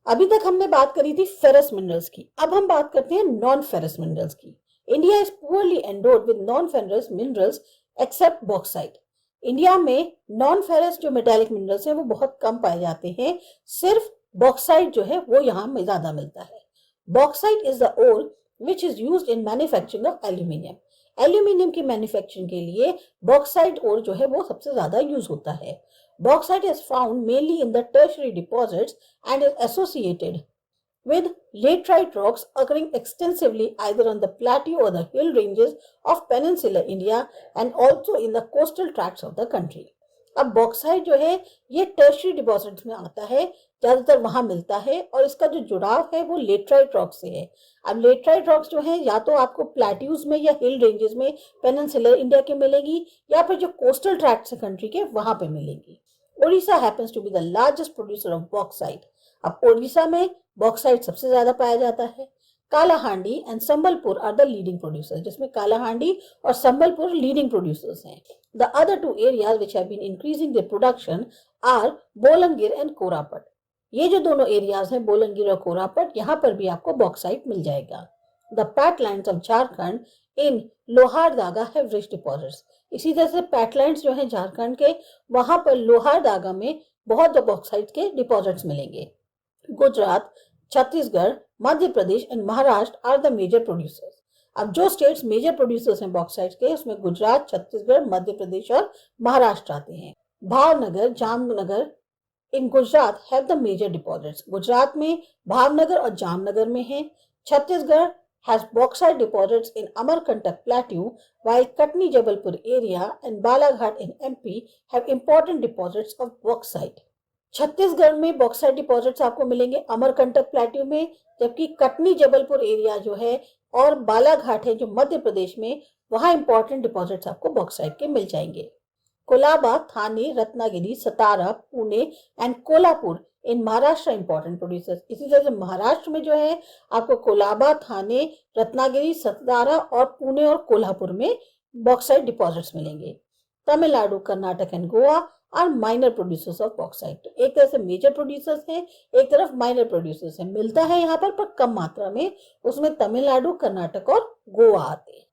अभी तक हमने बात करी थी फेरस मिनरल्स की, अब हम बात करते हैं नॉन फेरस मिनरल्स की। India is poorly endowed with non ferrous minerals except bauxite. India में नॉन फेरस जो मेटालिक मिनरल्स हैं वो बहुत कम पाए जाते हैं, सिर्फ बॉक्साइट जो है वो यहाँ में ज्यादा मिलता है। Bauxite is the ore which is used in manufacturing of aluminium. Aluminium की मैन्युफैक्चरिंग के लिए बॉक्साइट ओर जो है वो सबसे ज्यादा यूज होता है। Bauxite is found mainly in the tertiary deposits and is associated with laterite rocks occurring extensively either on the plateau or the hill ranges of peninsular India and also in the coastal tracts of the country. अब bauxite जो है ये tertiary deposits में आता है, ज्यादातर वहां मिलता है और इसका जो जुड़ाव है वो लेटराइट रॉक से है। अब लेटराइट रॉक्स जो है या तो आपको प्लेट्यूज में या हिल रेंजेस में पेनिनसुलर इंडिया के मिलेगी या फिर जो कोस्टल ट्रैक्ट्स है कंट्री के वहां पे मिलेगी। Odisha happens to be the largest producer of bauxite. अब ओडिशा में बॉक्साइट सबसे ज्यादा पाया जाता है। Kalahandi and Sambalpur are the leading producers, जिसमें कालाहांडी और संबलपुर लीडिंग प्रोड्यूसर्स हैं। The other two areas which have been increasing their production are Bolangir and Koraput. ये जो दोनों एरियाज हैं बोलंगीर और कोरापट, यहाँ पर भी आपको बॉक्साइट मिल जाएगा। The patlands of Jharkhand in लोहारदागा have rich deposits। इसी तरह से पैटलैंड्स जो हैं झारखंड के, वहां पर लोहारदागा में बहुत बॉक्साइट के डिपॉजिट्स मिलेंगे। Gujarat, Chhattisgarh, Madhya Pradesh and Maharashtra are the major producers. अब जो स्टेट्स मेजर प्रोड्यूसर्स हैं बॉक्साइट के, उसमें गुजरात, छत्तीसगढ़, मध्य प्रदेश और महाराष्ट्र आते हैं। Bhavnagar, Jamnagar in Gujarat have the major deposits. Gujarat में भावनगर और जामनगर में है। Chhattisgarh has bauxite deposits in Amarkantak Plateau, while Katni Jabalpur area and Balaghat in MP have important deposits of bauxite. Chhattisgarh में बॉक्साइट डिपॉजिट्स आपको मिलेंगे अमरकंटक प्लेट्यू में, जबकि कटनी जबलपुर एरिया जो है और बालाघाट है जो मध्य प्रदेश में, वहां इंपॉर्टेंट डिपॉजिट्स आपको बॉक्साइट के मिल जाएंगे। Colaba, Thane, Ratnagiri, Satara, Pune and Kolhapur in Maharashtra important producers. इसी तरह से महाराष्ट्र में जो है आपको कोलाबा, थाने, रत्नागिरी, सतारा और पुणे और कोल्हापुर में बॉक्साइट डिपॉजिट्स मिलेंगे। Tamil Nadu, Karnataka and Goa are minor producers of bauxite. तो एक तरह से मेजर प्रोड्यूसर्स हैं, एक तरफ माइनर प्रोड्यूसर्स हैं। मिलता है यहाँ पर कम मात्रा में, उसमें तमिलनाडु, कर्नाटक और गोवा आते हैं।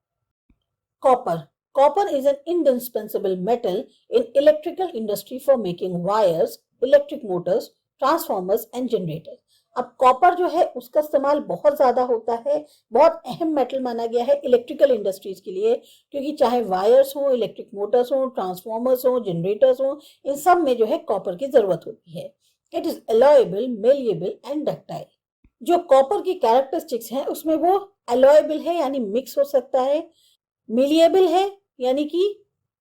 Copper. Copper is an indispensable metal in electrical industry for making wires, electric motors, transformers and generators. अब कॉपर जो है उसका इस्तेमाल बहुत ज्यादा होता है, बहुत अहम मेटल माना गया है इलेक्ट्रिकल इंडस्ट्रीज के लिए, क्योंकि चाहे वायर्स हो, इलेक्ट्रिक मोटर्स हो, ट्रांसफॉर्मर्स हो, जनरेटर्स हो, इन सब में जो है कॉपर की जरूरत होती है। It is alloyable, malleable and ductile. जो कॉपर की कैरेक्टरिस्टिक्स हैं उसमें वो एलॉयबल है यानी मिक्स हो सकता है, मिलिएबल है यानी कि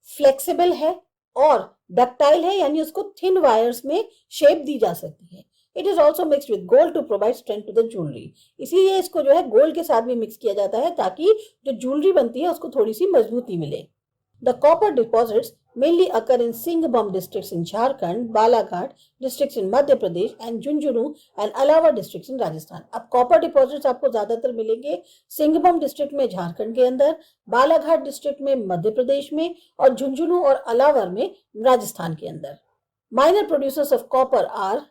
फ्लेक्सिबल है, और डक्टाइल है यानी उसको थिन वायर्स में शेप दी जा सकती है। It is also mixed with gold to provide strength to the jewellery. इसीलिए इसको जो है गोल्ड के साथ भी मिक्स किया जाता है ताकि जो ज्वेलरी बनती है उसको थोड़ी सी मजबूती मिले। The copper deposits mainly occur in Singhbhum districts in Jharkhand, Balaghat districts in Madhya Pradesh and Junjunu and Alawar districts in Rajasthan। अब कॉपर डिपॉजिट्स आपको ज्यादातर मिलेंगे सिंघभूम डिस्ट्रिक्ट में झारखंड के अंदर, बालाघाट डिस्ट्रिक्ट में मध्य प्रदेश में और झुंझुनू और अलावर में राजस्थान के अंदर। Minor producers of copper are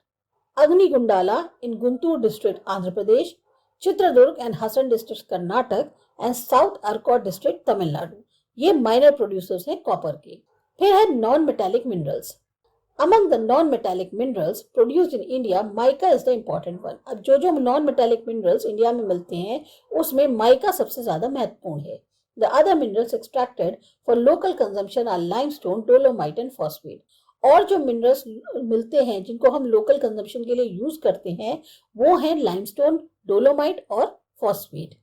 Agnigundala in Guntur district Andhra Pradesh, Chitradurga and Hassan district Karnataka and south Arcot district Tamil Nadu. ये माइनर प्रोड्यूसर्स हैं कॉपर के। फिर है non metallic minerals. Among the non metallic minerals produced in India, mica is the important one. अब जो non metallic minerals India में मिलते हैं उसमें माइका सबसे ज्यादा महत्वपूर्ण है। The other minerals extracted for local consumption are limestone, dolomite and phosphate. और जो मिनरल्स मिलते हैं जिनको हम लोकल कंजम्पशन के लिए यूज करते हैं वो है लाइमस्टोन, डोलोमाइट और फॉस्फेट।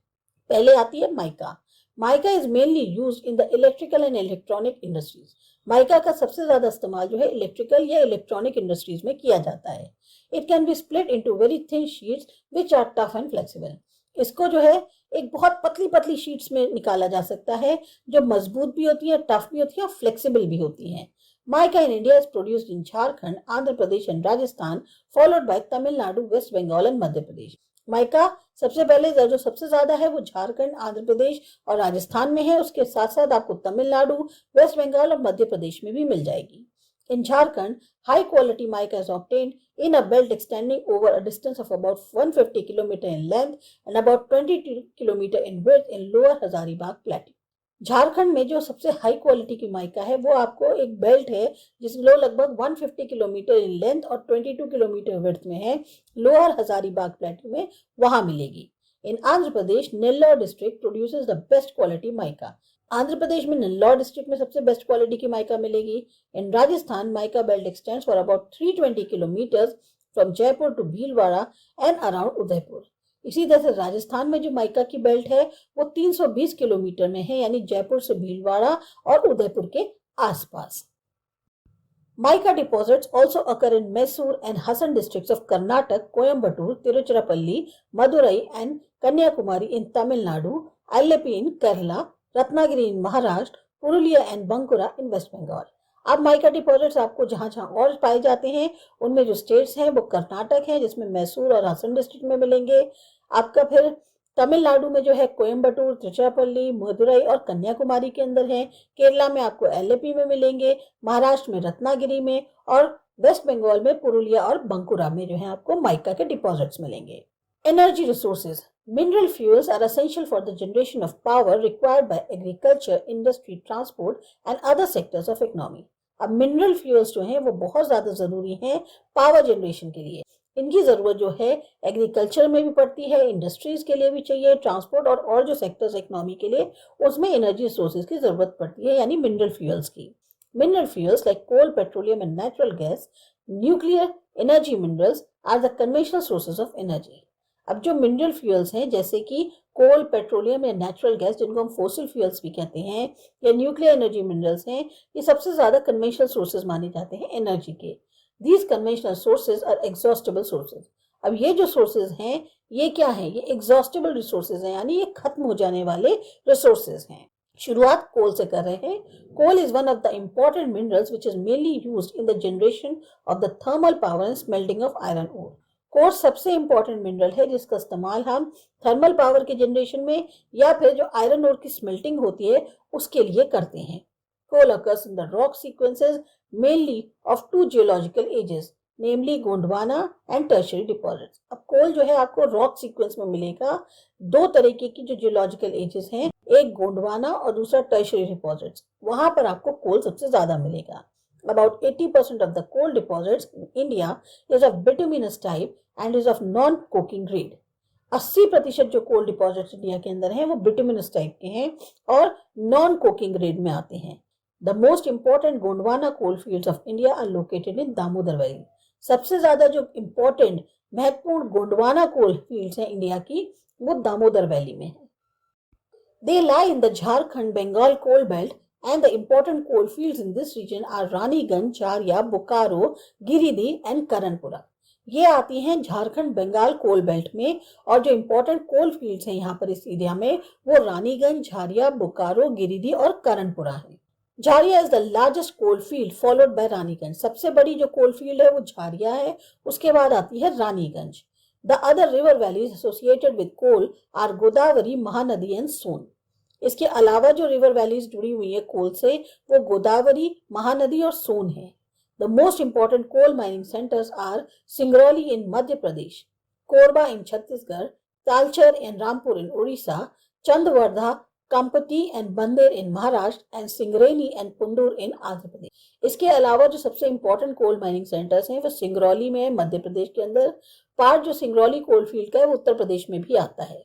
पहले आती है mica. Mica is mainly used in the electrical and electronic industries. Mica का सबसे ज्यादा इस्तेमाल जो है इलेक्ट्रिकल या इलेक्ट्रॉनिक इंडस्ट्रीज में किया जाता है। It can be split into very thin sheets which are tough and flexible. इसको जो है एक बहुत पतली पतली शीट्स में निकाला जा सकता है जो मजबूत भी होती है, टफ भी होती है और फ्लेक्सिबल भी होती है। Mica in India is produced in Jharkhand, Andhra Pradesh and Rajasthan, followed by Tamil Nadu, West Bengal and Madhya Pradesh. Mica सबसे पहले जो सबसे ज्यादा है वो झारखंड, आंध्र प्रदेश और राजस्थान में है। उसके साथ साथ आपको तमिलनाडु, वेस्ट बंगाल और मध्य प्रदेश में भी मिल जाएगी। In Jharkhand, high quality mica is obtained in a belt extending over a distance of about 150 km in length and about 22 km in width in Lower Hazaribagh Plateau. Jharkhand में जो सबसे हाई क्वालिटी की माइका है वो आपको एक belt है जिसमें लगभग 150 किलोमीटर इन लेंथ और 22 किलोमीटर विड्थ में है, लोअर हजारीबाग प्लेटू में वहां मिलेगी। In Andhra Pradesh, Nellore district produces the best quality mica. Andhra Pradesh में नेल्लोर डिस्ट्रिक्ट में सबसे बेस्ट क्वालिटी की माइका मिलेगी। In Rajasthan, mica belt extends for about 320 kilometres from Jaipur to Bhilwara and around Udaipur. इसी तरह से राजस्थान में जो माइका की बेल्ट है वो 320 किलोमीटर में है, यानी जयपुर से भीलवाड़ा और उदयपुर के आसपास। Mica deposits also occur in Mysore and Hassan districts of Karnataka, Coimbatore, Tiruchirappalli, Madurai and Kanyakumari in Tamil Nadu, Alleppey in Kerala, Ratnagiri in Maharashtra, Purulia and Bankura in West Bengal। अब mica deposits आपको जहां जहां और पाए जाते हैं उनमें जो स्टेट्स हैं वो कर्नाटक है जिसमें मैसूर और हासन डिस्ट्रिक्ट में मिलेंगे। आपका फिर तमिलनाडु में जो है कोयम्बटूर, तिरुचिरापल्ली, मदुरई और कन्याकुमारी के अंदर है। केरला में आपको एलेपी में मिलेंगे, महाराष्ट्र में रत्नागिरी में और वेस्ट बंगाल में पुरुलिया और बंकुरा में जो है आपको माइका के डिपॉजिट्स मिलेंगे। Energy resources. Mineral fuels are essential for the generation of power required by agriculture, industry, transport and other sectors of economy। अब मिनरल फ्यूल्स जो हैं वो बहुत ज्यादा जरूरी हैं पावर जनरेशन के लिए। इनकी जरूरत जो है एग्रीकल्चर में भी पड़ती है, इंडस्ट्रीज के लिए भी चाहिए, ट्रांसपोर्ट और जो सेक्टर्स इकोनॉमी के लिए उसमें एनर्जी रिसोर्सेज की जरूरत पड़ती है, यानी मिनरल फ्यूल्स की। Mineral fuels like coal, petroleum and natural gas, nuclear energy minerals are the conventional sources of energy. अब जो मिनरल फ्यूल्स हैं जैसे कि कोल, पेट्रोलियम या नेचुरल गैस जिनको हम फोसिल फ्यूल्स भी कहते हैं, या न्यूक्लियर एनर्जी मिनरल्स हैं, ये सबसे ज्यादा कन्वेंशनल सोर्सेज माने जाते हैं एनर्जी के। These conventional sources are exhaustible sources। अब ये जो सोर्सेज हैं ये क्या है, ये एग्जॉस्टिबल रिसोर्सेज हैं, यानी ये खत्म हो जाने वाले रिसोर्सेज हैं। शुरुआत कोल से कर रहे हैं। Coal is one of the important minerals which is mainly used in the generation of the thermal power and smelting of iron ore. Coal सबसे इंपॉर्टेंट मिनरल है जिसका इस्तेमाल हम थर्मल पावर के जनरेशन में या फिर जो आयरन ओर की स्मेल्टिंग होती है उसके लिए करते हैं। Coal occurs in the rock sequences mainly of two geological ages, namely Gondwana and tertiary deposits। अब कोल जो है आपको रॉक सीक्वेंस में मिलेगा। दो तरीके की जो जियोलॉजिकल एजेस हैं, एक गोंडवाना और दूसरा टर्शियरी डिपॉजिट्स, वहां पर आपको कोल सबसे ज्यादा मिलेगा। About 80% of the coal deposits in India is of bituminous type and is of non-coking grade। 80% जो कोल डिपॉजिट्स इंडिया के अंदर हैं वो बिटुमिनस टाइप के हैं और नॉन कोकिंग ग्रेड में आते हैं। The most important Gondwana coal fields of India are located in Damodar Valley। सबसे ज्यादा जो इम्पोर्टेंट महत्वपूर्ण गोंडवाना कोल फील्ड्स हैं इंडिया की वो दामोदर वैली में है। They lie in the Jharkhand Bengal coal belt and the important coal fields in this region are Raniganj, Jharia, Bokaro, Giridih and Karanpura। ये आती हैं झारखंड बंगाल कोल बेल्ट में और जो इम्पोर्टेंट कोल फील्ड्स हैं यहाँ पर इस एरिया में वो रानीगंज, झारिया, बोकारो, गिरिडीह और करणपुरा है। Jharia is the largest coal field followed by Raniganj. सबसे बड़ी जो कोल फील्ड है वो झारिया है, उसके बाद आती है Raniganj. The other river valleys associated with coal are Godavari, Mahanadi and Son. इसके अलावा जो रिवर वैलीज जुड़ी हुई है कोल से वो गोदावरी, महानदी और सोन है। The most important coal mining centres are Singrauli in Madhya Pradesh, Korba in Chhattisgarh, Talcher and Rampur in Orissa, Chandwardha, Kamptee and Bander in Maharashtra and Singareni and Pundur in Andhra Pradesh. इसके अलावा जो सबसे इंपॉर्टेंट कोल माइनिंग सेंटर्स हैं वो सिंगरौली में है मध्य प्रदेश के अंदर, पार्ट जो सिंगरौली कोल फील्ड का है वो उत्तर प्रदेश में भी आता है,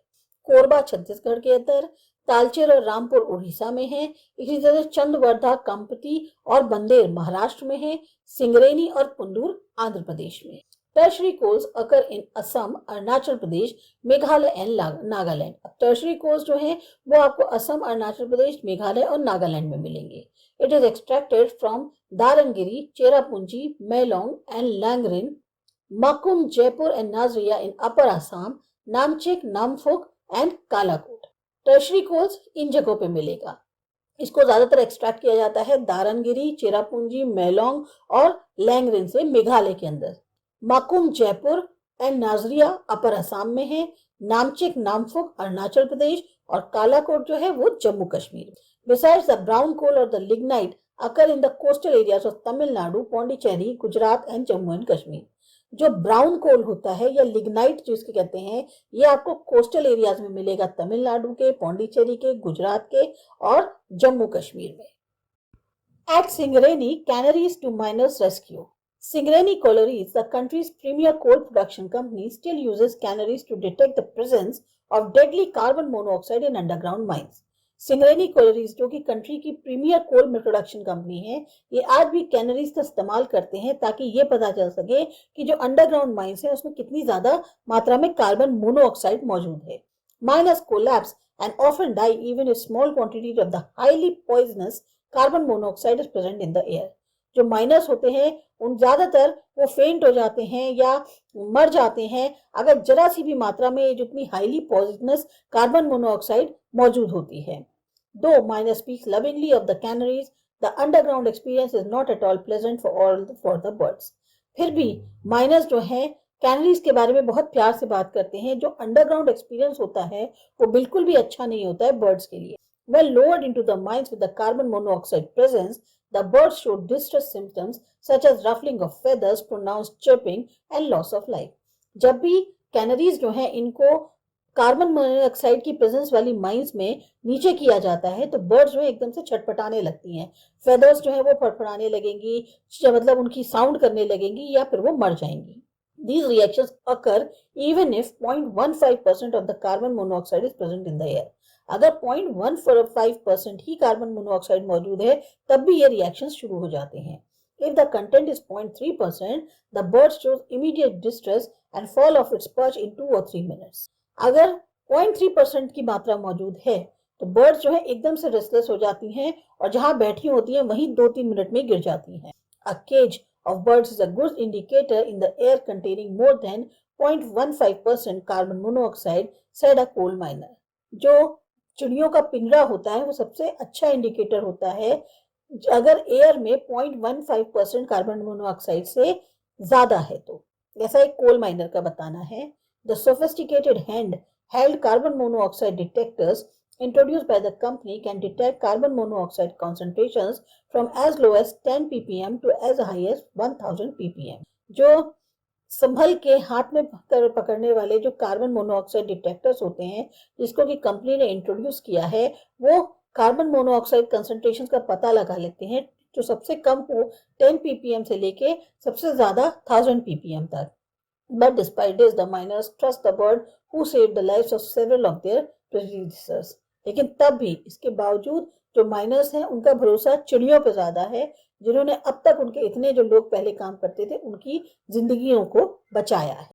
कोरबा छत्तीसगढ़ के अंदर, तालचेर और रामपुर उड़ीसा में है, इसी तरह चंदवर्धा, कंपती और बंदेर महाराष्ट्र में है, सिंगरेनी और पुंडूर आंध्र प्रदेश में। Tertiary coals occur in Assam, Arunachal Pradesh, Meghalaya and Nagaland. अब टर्शरी कोल्स जो हैं वो आपको असम, अरुणाचल प्रदेश, मेघालय और नागालैंड में मिलेंगे। It is extracted from Darangiri, Cherrapunji, Mailong and Langrin, Makum, Jaipur and Nazira in upper Assam, Namchik, Namphuk and Kalakot. Tertiary coals इन जगहों पे मिलेगा। इसको ज्यादातर एक्सट्रैक्ट किया जाता है दारनगिरी, चेरापूंजी, मेलोंग और लैंगरिन से मेघालय के अंदर। माकुम जयपुर एंड नाजरिया अपर असम में है, नामचिक, नामफुक अरुणाचल प्रदेश और कालाकोट जो है वो Jammu Kashmir. Besides the brown coal और the lignite occur in the coastal areas of Tamil Nadu, Pondicherry, Gujarat and Jammu and Kashmir. जो ब्राउन कोल होता है या लिग्नाइट जिसके कहते हैं, ये आपको कोस्टल एरियाज में मिलेगा, तमिलनाडु के, पौंडीचेरी के, गुजरात के और जम्मू कश्मीर में. At Singareni, Canneries to Miners Rescue. Singareni Collieries, the country's premier coal production company, still uses canneries to detect the presence of deadly carbon monoxide in underground mines. Singareni collieries जो कि country की प्रीमियर कोल प्रोडक्शन कंपनी है, ये आज भी कैनरीज का इस्तेमाल करते हैं ताकि ये पता चल सके कि जो अंडरग्राउंड माइंस है उसमें कितनी ज्यादा मात्रा में कार्बन मोनोऑक्साइड मौजूद है. Miners collapse and often die even if small quantity of the highly poisonous carbon monoxide is present in the air. जो माइनस होते हैं उन ज्यादातर वो फेंट हो जाते हैं या मर जाते हैं अगर जरा सी भी मात्रा में जितनी हाईली पॉइजनस कार्बन मोनोऑक्साइड मौजूद होती है. Though Miners speaks lovingly of the canneries, the underground experience is not at all pleasant for the birds. फिर भी माइनर्स जो हैं कैनरीज के बारे में बहुत प्यार से बात करते हैं. जो अंडरग्राउंड एक्सपीरियंस होता है वो बिल्कुल भी अच्छा नहीं होता है बर्ड्स के लिए. When lowered into the mines with the carbon monoxide presence, the birds show distress symptoms such as ruffling of feathers, pronounced chirping and loss of life. जब भी कैनरीज जो हैं इनको कार्बन मोनोऑक्साइड की प्रेजेंस वाली माइंस में नीचे किया जाता है तो बर्ड्स जो है एकदम से छटपटाने लगती हैं. फेदर्स जो है वो फड़फड़ाने लगेंगी, मतलब उनकी साउंड करने लगेंगी या फिर वो मर जाएंगी. These reactions occur even if 0.15% of the carbon monoxide is present in the air. अगर 0.15% ही कार्बन मोनोऑक्साइड मौजूद है तब भी ये रिएक्शंस शुरू हो जाते हैं. If the content is 0.3%, the bird shows immediate distress and fall off its perch in 2 or 3 minutes. अगर 0.3% की मात्रा मौजूद है तो बर्ड्स जो है एकदम से रेस्टलेस हो जाती हैं और जहां बैठी होती हैं वहीं 2-3 मिनट में गिर जाती हैं. A cage of birds is a good indicator in the air containing more than 0.15% carbon monoxide, said a coal miner. जो चिड़ियों का पिंजरा होता है वो सबसे अच्छा इंडिकेटर होता है अगर एयर में 0.15% कार्बन मोनोऑक्साइड से ज्यादा है तो. ऐसा एक कोल माइनर का बताना है. The sophisticated hand-held carbon monoxide detectors introduced by the company can detect carbon monoxide concentrations from as low as 10 ppm to as high as 1000 ppm. जो संभल के हाथ में पकड़ने वाले जो कार्बन मोनोऑक्साइड डिटेक्टर्स होते हैं जिसको कि कंपनी ने इंट्रोड्यूस किया है वो कार्बन मोनोऑक्साइड कंसंट्रेशन का पता लगा लेते हैं जो सबसे कम हो 10 ppm से लेके सबसे ज्यादा 1000 ppm तक. But despite this, the miners trust the bird who saved the lives of several of their predecessors. लेकिन तब भी इसके बावजूद जो माइनर्स हैं उनका भरोसा चिड़ियों पे ज्यादा है जिन्होंने अब तक उनके इतने जो लोग पहले काम करते थे उनकी जिंदगियों को बचाया है.